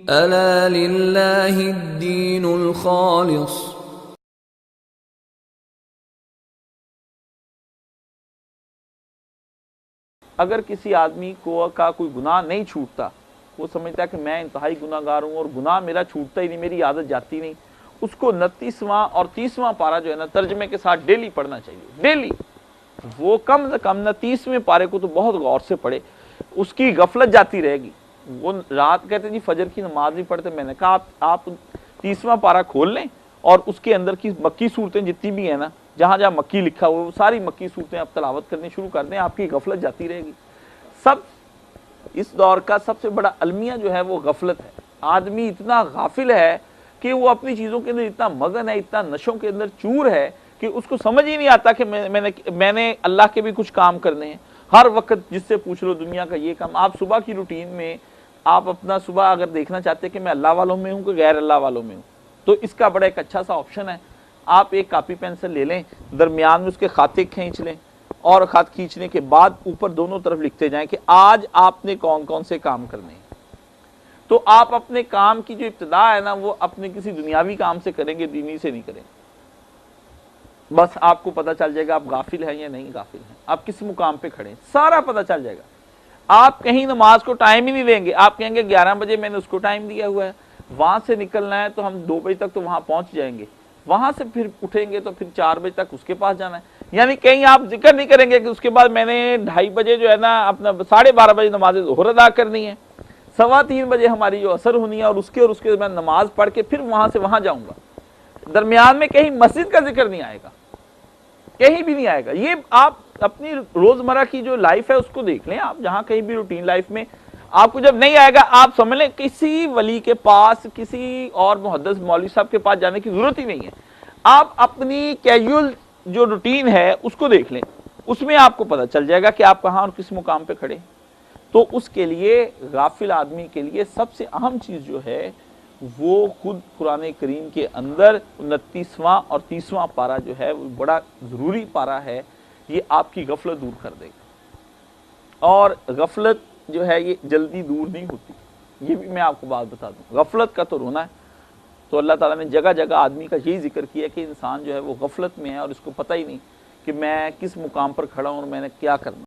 ألا لله الدين الخالص. اگر کسی آدمی کا کوئی گناہ نہیں چھوٹتا، وہ سمجھتا ہے کہ میں انتہائی گناہگار ہوں اور گناہ میرا چھوٹتا ہی نہیں، میری عادت جاتی نہیں، اس کو 29واں اور 30واں پارہ جو ہے نا ترجمے کے ساتھ ڈیلی پڑھنا چاہیے، ڈیلی۔ وہ کم سے کم 30ویں پارے کو تو بہت غور سے پڑھے، اس کی غفلت جاتی رہے گی۔ وہ رات کہتے جی فجر کی نماز نہیں پڑھتے، میں نے کہا آپ 30واں پارہ کھول لیں اور اس کے اندر کی مکی صورتیں جتنی بھی ہیں نا، جہاں جہاں مکی لکھا ہوا وہ ساری مکی صورتیں آپ تلاوت کرنی شروع کر دیں، آپ کی غفلت جاتی رہے گی۔ اس دور کا سب سے بڑا المیہ جو ہے وہ غفلت ہے۔ آدمی اتنا غافل ہے کہ وہ اپنی چیزوں کے اندر اتنا مگن ہے، اتنا نشوں کے اندر چور ہے کہ اس کو سمجھ ہی نہیں آتا کہ میں نے اللہ کے بھی کچھ کام کرنے ہیں۔ ہر وقت جس سے پوچھ لو دنیا کا یہ کام، آپ صبح کی روٹین میں آپ اپنا صبح اگر دیکھنا چاہتے کہ میں اللہ والوں میں ہوں کہ غیر اللہ والوں میں ہوں، تو اس کا بڑا ایک اچھا سا آپشن ہے۔ آپ ایک کاپی پینسل لے لیں، درمیان میں اس کے خاتے کھینچ لیں، اور خط کھینچنے کے بعد اوپر دونوں طرف لکھتے جائیں کہ آج آپ نے کون کون سے کام کرنے ہیں۔ تو آپ اپنے کام کی جو ابتدا ہے نا وہ اپنے کسی دنیاوی کام سے کریں گے، دینی سے نہیں کریں گے۔ بس آپ کو پتہ چل جائے گا آپ غافل ہیں یا نہیں غافل ہیں، آپ کس مقام پہ کھڑے ہیں، سارا پتہ چل جائے گا۔ آپ کہیں نماز کو ٹائم ہی نہیں دیں گے، آپ کہیں گے 11 بجے میں نے اس کو ٹائم دیا ہوا ہے، وہاں سے نکلنا ہے تو ہم 2 بجے تک تو وہاں پہنچ جائیں گے، وہاں سے پھر اٹھیں گے تو پھر 4 بجے تک اس کے پاس جانا ہے۔ یعنی کہیں آپ ذکر نہیں کریں گے کہ اس کے بعد میں نے 2:30 بجے جو ہے نا اپنا 12:30 بجے نماز ظہر ادا کرنی ہے، 3:15 بجے ہماری جو عصر ہونی ہے، اور اس کے میں نماز پڑھ کے پھر وہاں سے وہاں جاؤں گا۔ درمیان میں کہیں مسجد کا ذکر نہیں آئے گا، کہیں بھی نہیں آئے گا۔ یہ آپ اپنی روزمرہ کی جو لائف ہے اس کو دیکھ لیں، آپ جہاں کہیں بھی روٹین لائف میں آپ کو جب نہیں آئے گا، آپ سمجھ لیں کسی ولی کے پاس، کسی اور محدث مولوی صاحب کے پاس جانے کی ضرورت ہی نہیں ہے۔ آپ اپنی کیجول جو روٹین ہے اس کو دیکھ لیں، اس میں آپ کو پتہ چل جائے گا کہ آپ کہاں اور کس مقام پہ کھڑے۔ تو اس کے لیے غافل آدمی کے لیے سب سے اہم چیز جو ہے وہ خود قرآن کریم کے اندر 29واں اور 30واں پارہ جو ہے وہ بڑا ضروری پارہ ہے، یہ آپ کی غفلت دور کر دے گا۔ اور غفلت جو ہے یہ جلدی دور نہیں ہوتی، یہ بھی میں آپ کو بات بتا دوں۔ غفلت کا تو رونا ہے، تو اللہ تعالیٰ نے جگہ جگہ آدمی کا یہی ذکر کیا کہ انسان جو ہے وہ غفلت میں ہے اور اس کو پتہ ہی نہیں کہ میں کس مقام پر کھڑا ہوں اور میں نے کیا کرنا۔